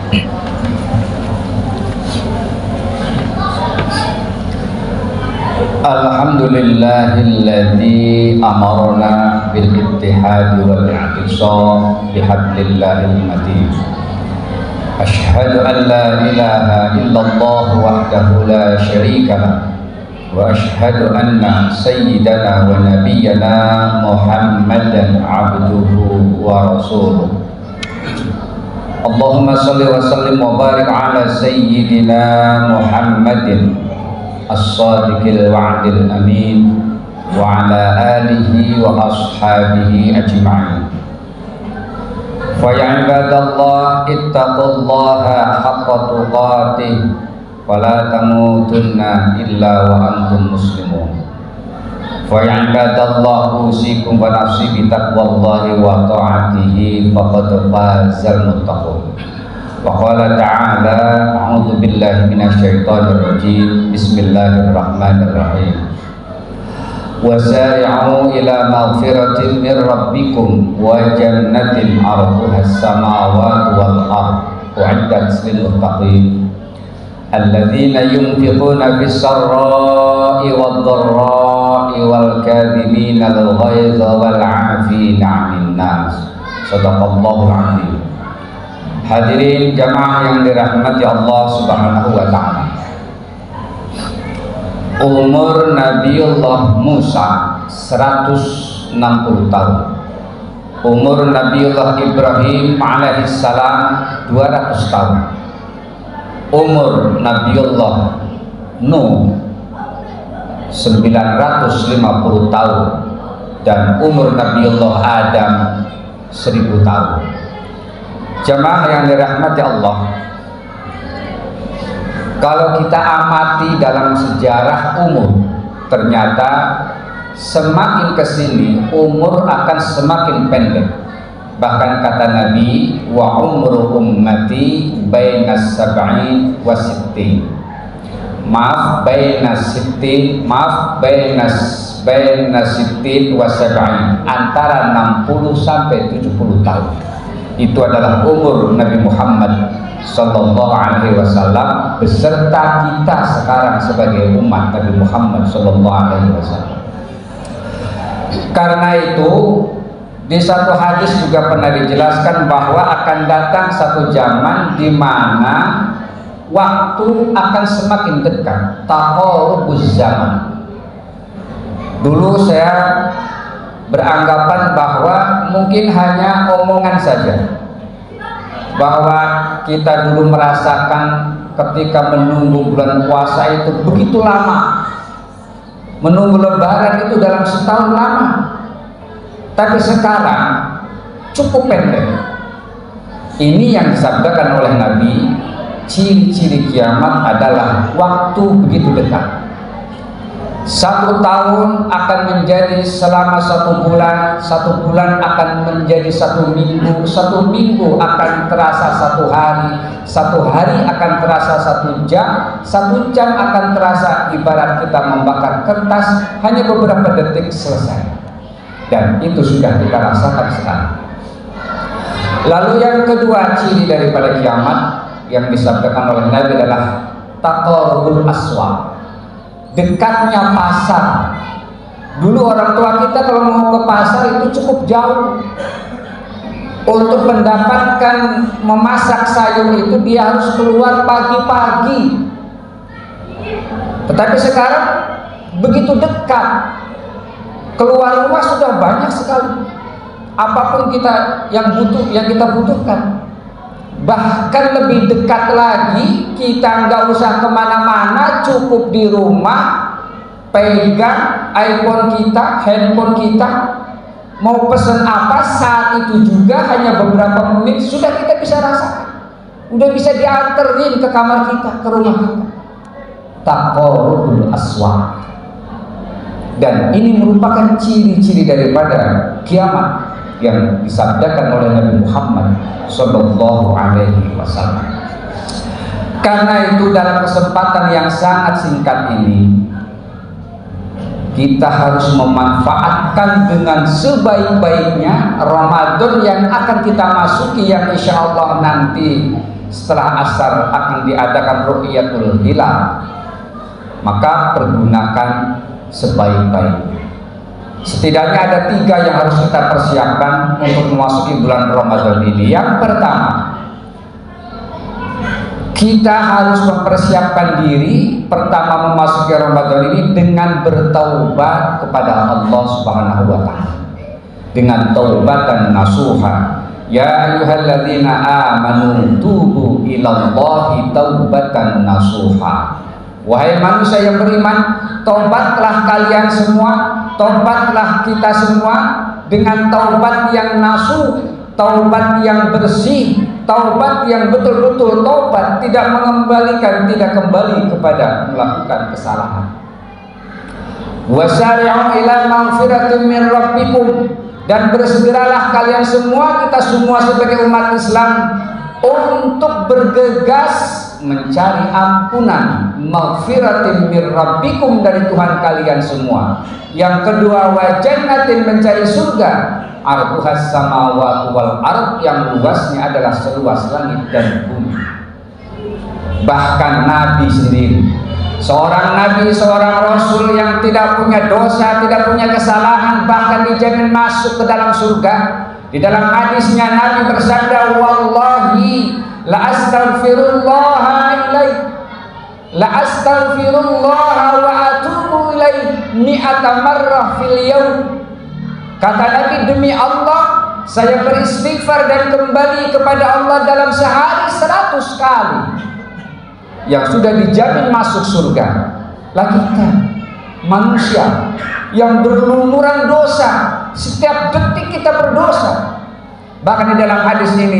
Alhamdulillahilladzi amarna bil ittihad wal i'tisam bihablillahil matin. Asyhadu an la ilaha illallah wahdahu la syarika lah wa asyhadu anna sayyidana wa nabiyyana Muhammadan abduhu wa rasuluh. Allahumma shalli wa sallim wa barik ala sayyidina Muhammadin as-sadiqil wa'dil amin wa ala alihi wa ashabihi ajma'in. Fa ya ibadallah ittaqullaha haqqa tuqatih wa la tamutunna illa wa antum muslimun. Fa ya ibadallah usikum wa nafsi bi taqwallahi wa ta'atihi faqad fazal muttaqun. Wa qala ta'ala a'udzu billahi minasyaitonir rajim. Bismillahirrahmanirrahim. Wasari'u ila maghfiratin min rabbikum wa jannatin 'arduha as-samawati wal ardh u'iddat lil muttaqin alladzina yunfiquna fis sarra'i wad dharra'i wal kadhibina al ghaidha wal 'afina 'anil nas. Shadaqallahul 'azim. Hadirin jamaah yang dirahmati Allah Subhanahu wa ta'ala. Umur Nabiullah Musa 160 tahun. Umur Nabiullah Ibrahim alaihissalam 200 tahun. Umur Nabiullah Nuh 950 tahun. Dan umur Nabiullah Adam 1000 tahun. Jamaah yang dirahmati Allah, kalau kita amati dalam sejarah umur, ternyata semakin kesini umur akan semakin pendek. Bahkan kata Nabi, wa umru ummati bainas sab'in wa sittin. Bainas sittin wa sab'in, antara 60 sampai 70 tahun. Itu adalah umur Nabi Muhammad Sallallahu Alaihi Wasallam beserta kita sekarang sebagai umat Nabi Muhammad Sallallahu Alaihi Wasallam. Karena itu di satu hadis juga pernah dijelaskan bahwa akan datang satu zaman di mana waktu akan semakin dekat, taqarubuz zaman. Dulu saya beranggapan bahwa mungkin hanya omongan saja, bahwa kita dulu merasakan ketika menunggu bulan puasa itu begitu lama, menunggu lebaran itu dalam setahun lama. Tapi sekarang cukup pendek. Ini yang disabdakan oleh Nabi, ciri-ciri kiamat adalah waktu begitu dekat. 1 tahun akan menjadi selama 1 bulan, 1 bulan akan menjadi 1 minggu, 1 minggu akan terasa 1 hari, 1 hari akan terasa 1 jam, 1 jam akan terasa ibarat kita membakar kertas, hanya beberapa detik selesai. Dan itu sudah kita rasakan sekarang. Lalu yang kedua ciri daripada kiamat yang disabdakan oleh Nabi adalah taqarubul aswaq, dekatnya pasar. Dulu orang tua kita kalau mau ke pasar itu cukup jauh. Untuk mendapatkan memasak sayur itu dia harus keluar pagi-pagi. Tetapi sekarang begitu dekat. Keluar rumah sudah banyak sekali. Apapun kita yang kita butuhkan. Bahkan lebih dekat lagi, kita nggak usah kemana-mana, cukup di rumah, pegang iPhone kita, handphone kita, mau pesen apa saat itu juga hanya beberapa menit sudah kita bisa rasakan, udah bisa dianterin ke kamar kita, ke rumah kita. Taqarubul aswaq. Dan ini merupakan ciri-ciri daripada kiamat yang disabdakan oleh Nabi Muhammad Sallallahu Alaihi Wasallam. Karena itu dalam kesempatan yang sangat singkat ini kita harus memanfaatkan dengan sebaik-baiknya Ramadan yang akan kita masuki, yang insya Allah nanti setelah asar akan diadakan ru'yatul hilal, maka pergunakan sebaik-baiknya. Setidaknya ada 3 yang harus kita persiapkan untuk memasuki bulan Ramadan ini. Yang pertama, kita harus mempersiapkan diri pertama memasuki Ramadan ini dengan bertaubat kepada Allah Subhanahu wa taala. Dengan taubatan nasuha. Ya ayyuhalladzina amanu tubu ilallahi taubatan nasuha. Wahai manusia yang beriman, taubatlah kalian semua, taubatlah kita semua dengan taubat yang nasuh, taubat yang bersih, taubat yang betul-betul taubat, tidak mengembalikan, tidak kembali kepada melakukan kesalahan. Wasari'u ila maghfiratin min rabbikum, dan bersegeralah kalian semua, kita semua sebagai umat Islam, untuk bergegas mencari ampunan, maghfiratin min rabbikum, dari Tuhan kalian semua. Yang kedua, wa jannatin, mencari surga, arduhas samawati wal ard, yang luasnya adalah seluas langit dan bumi. Bahkan Nabi sendiri, seorang nabi, seorang rasul yang tidak punya dosa, tidak punya kesalahan, bahkan dijamin masuk ke dalam surga. Di dalam hadisnya Nabi bersabda, wallahi la astaghfirullah ilaih, la astaghfirullah wa atubu ilaih mi'ata marrah fil yaum. Kata Nabi, demi Allah saya beristighfar dan kembali kepada Allah dalam sehari 100 kali, yang sudah dijamin masuk surga. Lah kita manusia yang berlumuran dosa, setiap detik kita berdosa. Bahkan di dalam hadis ini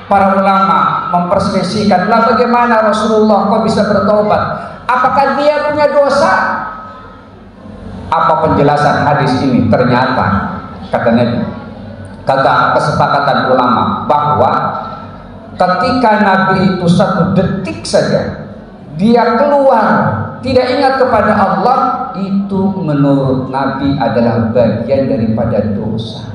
para ulama memperselisihkan, lah bagaimana Rasulullah kok bisa bertobat? Apakah dia punya dosa? Apa penjelasan hadis ini? Ternyata kata Nabi, kata kesepakatan ulama, bahwa ketika Nabi itu 1 detik saja dia keluar tidak ingat kepada Allah, itu menurut Nabi adalah bagian daripada dosa.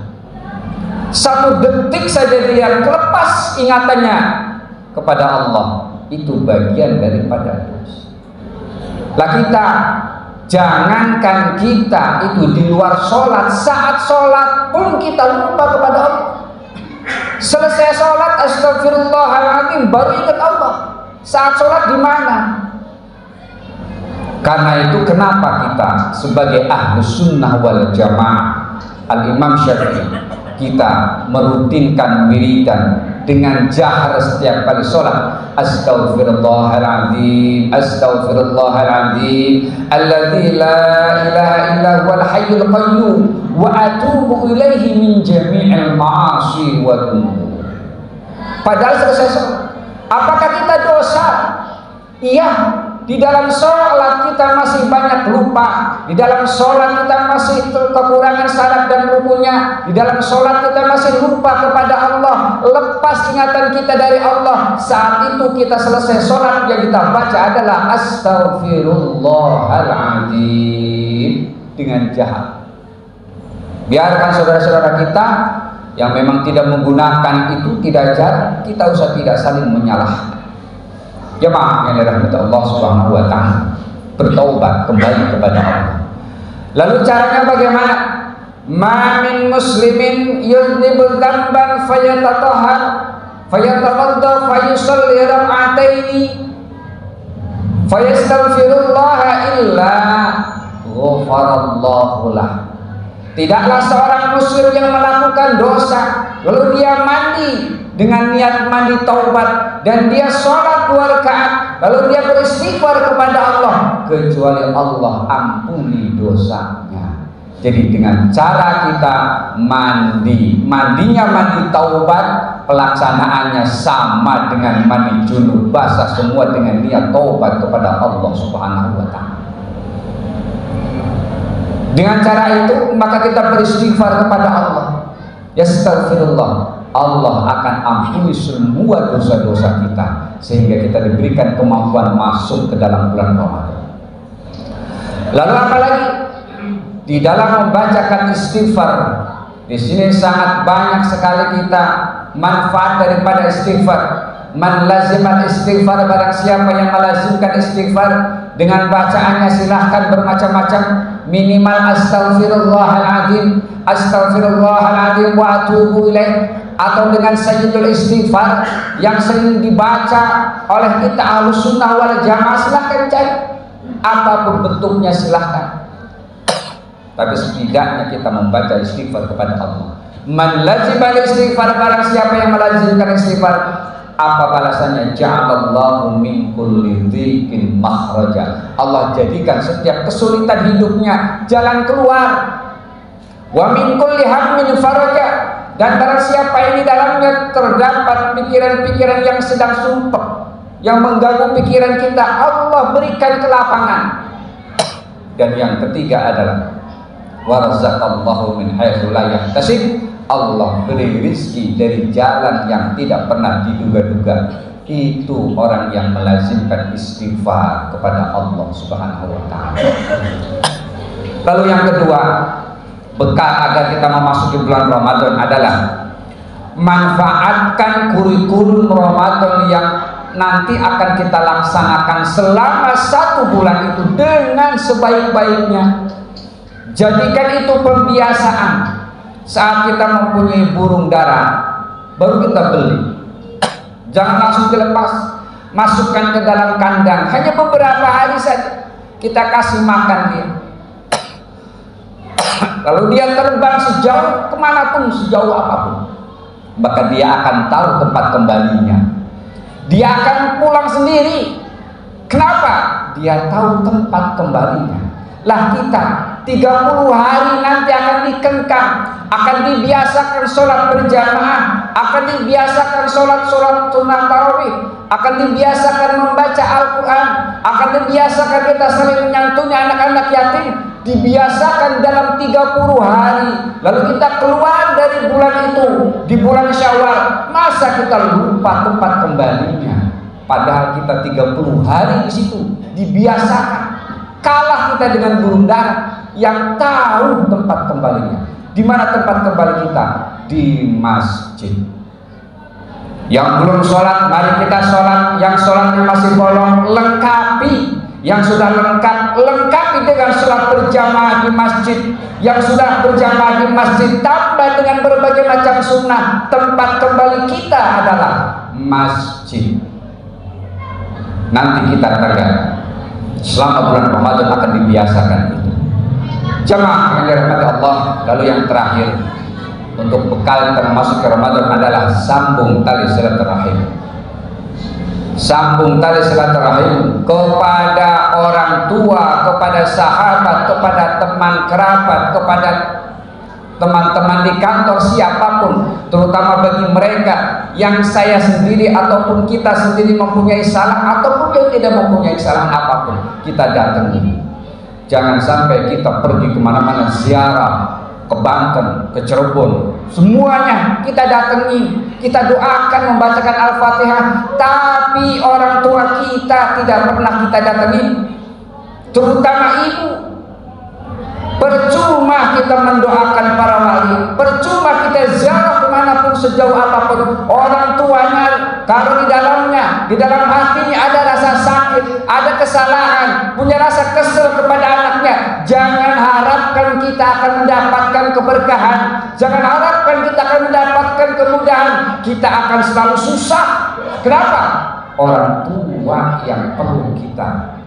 1 detik saja dia lepas ingatannya kepada Allah, itu bagian daripada dosa. Lah kita, jangankan kita itu di luar sholat, saat sholat pun kita lupa kepada Allah. Selesai sholat, astagfirullahaladzim, baru ingat Allah. Saat sholat di mana? Karena itu kenapa kita sebagai ahlus sunnah wal jamaah, Al-Imam Syafi'i, kita merutinkan wiridan dengan jahar setiap kali sholat, astaghfirullahaladzim, astaghfirullahaladzim, alladzi la ilaha illa huwal hayyul qayyum, wa atubu ilaihi min jami'il ma'asi wa dzunub. Padahal selesai sholat. Apakah kita dosa? Iya. Di dalam sholat kita masih banyak lupa. Di dalam sholat kita masih kekurangan syarat dan rukunnya. Di dalam sholat kita masih lupa kepada Allah, lepas ingatan kita dari Allah. Saat itu kita selesai sholat, yang kita baca adalah astaghfirullahaladzim dengan jahat. Biarkan saudara-saudara kita yang memang tidak menggunakan itu tidak jarang, kita usah tidak saling menyalahkan. Jemaah yang dirahmati Allah Subhanahu wa taala, bertaubat kembali kepada Allah. Lalu caranya bagaimana? Ma min muslimin yudnibu dzamban fayatatahhar fayatawadda fayusalli rak'ataini fayastaghfirullah illa ghafarallahu lah. Tidaklah seorang muslim yang melakukan dosa lalu dia mandi dengan niat mandi taubat dan dia sholat 2 rakaat lalu dia beristighfar kepada Allah, kecuali Allah ampuni dosanya. Jadi dengan cara kita mandinya mandi taubat, pelaksanaannya sama dengan mandi junub, basah semua dengan niat taubat kepada Allah Subhanahu wa taala. Dengan cara itu maka kita beristighfar kepada Allah. Ya astaghfirullah, Allah akan ampuni semua dosa-dosa kita sehingga kita diberikan kemampuan masuk ke dalam bulan Ramadan. Lalu apalagi di dalam membacakan istighfar, di sini sangat banyak sekali kita manfaat daripada istighfar. Man lazimal istighfar, barang siapa yang melazimkan istighfar, dengan bacaannya silahkan bermacam-macam, minimal astaghfirullahaladzim, astaghfirullahaladzim wa atubu ilaih, atau dengan sayyidul istighfar yang sering dibaca oleh kita Ahlus Sunnah wal Jamaah, silahkan cari apapun bentuknya silahkan. Tapi setidaknya kita membaca istighfar kepada Allah. Man lazimal istighfar, barang siapa yang melazimkan istighfar, apa balasannya? Ja'alallahu min kulli dhiqin makhraja. Allah jadikan setiap kesulitan hidupnya jalan keluar. Wa min kulli hammin faraja. Dan barang siapa ini dalamnya terdapat pikiran-pikiran yang sedang sumpek, yang mengganggu pikiran kita, Allah berikan kelapangan. Dan yang ketiga adalah warzaqallahu min haitsu la yahtasib. Allah beri rezeki dari jalan yang tidak pernah diduga-duga. Itu orang yang melazimkan istighfar kepada Allah Subhanahu wa taala. Lalu yang kedua, bekal agar kita memasuki bulan Ramadan adalah manfaatkan kurikulum Ramadan yang nanti akan kita laksanakan selama 1 bulan itu dengan sebaik-baiknya. Jadikan itu pembiasaan. Saat kita mempunyai burung dara, baru kita beli. Jangan langsung dilepas, masukkan ke dalam kandang. Hanya beberapa hari saja kita kasih makan dia. Kalau dia terbang sejauh kemanapun, sejauh apapun, maka dia akan tahu tempat kembalinya. Dia akan pulang sendiri. Kenapa? Dia tahu tempat kembalinya. Lah kita 30 hari nanti akan dikengkang, akan dibiasakan sholat berjamaah, akan dibiasakan sholat sunnah tarawih, akan dibiasakan membaca Al-Quran, akan dibiasakan kita saling menyantuni anak-anak yatim, dibiasakan dalam 30 hari. Lalu kita keluar dari bulan itu di bulan Syawal, masa kita lupa tempat kembalinya? Padahal kita 30 hari di situ dibiasakan. Kalah kita dengan burung dara yang tahu tempat kembalinya. Di mana tempat kembali kita? Di masjid. Yang belum sholat, mari kita sholat. Yang sholatnya masih bolong, lengkapi. Yang sudah lengkap, lengkapi dengan sholat berjamaah di masjid. Yang sudah berjamaah di masjid, tambah dengan berbagai macam sunnah. Tempat kembali kita adalah masjid. Nanti kita tegak. Selama bulan Ramadan akan dibiasakan itu. Jamaah yang dirahmati Allah. Lalu yang terakhir, untuk bekal kita masuk ke Ramadan adalah sambung tali silaturahim. Sambung tali silaturahim kepada orang tua, kepada sahabat, kepada teman kerabat, kepada teman-teman di kantor, siapapun, terutama bagi mereka yang saya sendiri ataupun kita sendiri mempunyai salah ataupun yang tidak mempunyai kesalahan apapun, kita datangi. Jangan sampai kita pergi kemana-mana ziarah ke Banten, ke Cirebon, semuanya kita datangi, kita doakan, membacakan Al-Fatihah, tapi orang tua kita tidak pernah kita datangi, terutama ibu. Percuma kita mendoakan para wali, percuma kita ziarah kemanapun sejauh apapun, orang tuanya kalau di dalam hatinya ada rasa sakit, ada kesalahan, punya rasa kesel kepada anaknya, jangan harapkan kita akan mendapatkan keberkahan, jangan harapkan kita akan mendapatkan kemudahan, kita akan selalu susah. Kenapa? Orang tua yang perlu kita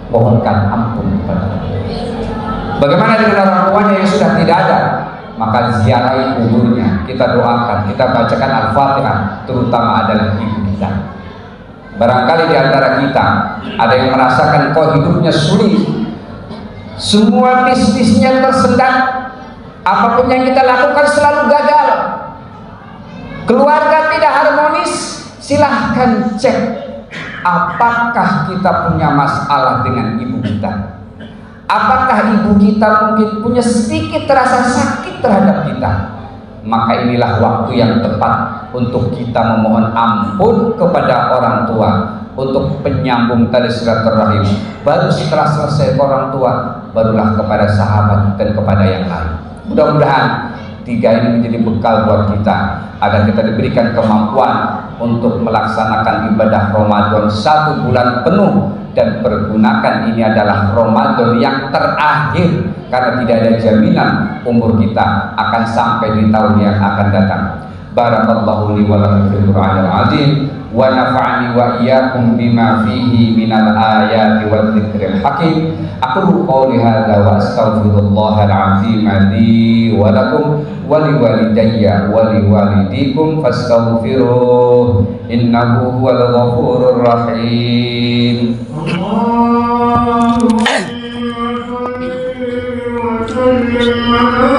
mohonkan ampun kepada Allah. Bagaimana dengan orang tuanya yang sudah tidak ada? Maka ziarahi kuburnya, kita doakan, kita bacakan Al-Fatihah, terutama adalah ibu kita. Barangkali di antara kita ada yang merasakan kok hidupnya sulit, semua bisnisnya tersendat, apapun yang kita lakukan selalu gagal, keluarga tidak harmonis. Silahkan cek apakah kita punya masalah dengan ibu kita. Apakah ibu kita mungkin punya sedikit rasa sakit terhadap kita? Maka inilah waktu yang tepat untuk kita memohon ampun kepada orang tua, untuk penyambung tali silaturahim. Baru setelah selesai orang tua, barulah kepada sahabat dan kepada yang lain. Mudah-mudahan 3 ini menjadi bekal buat kita, agar kita diberikan kemampuan untuk melaksanakan ibadah Ramadan 1 bulan penuh, dan pergunakan ini adalah Ramadan yang terakhir, karena tidak ada jaminan umur kita akan sampai di tahun yang akan datang. Barakallahu li wa lakum fil Qur'anil azim wa nafa'ani wa iyyakum bima fihi minal ayati wa dzikril hakim. Aku qouli hadza wa astaghfirullahal azim li wa lakum wa li walidayya wa li walidikum fastaghfiruh innahu huwal ghafurur rahim. Allahumma salli wa sallim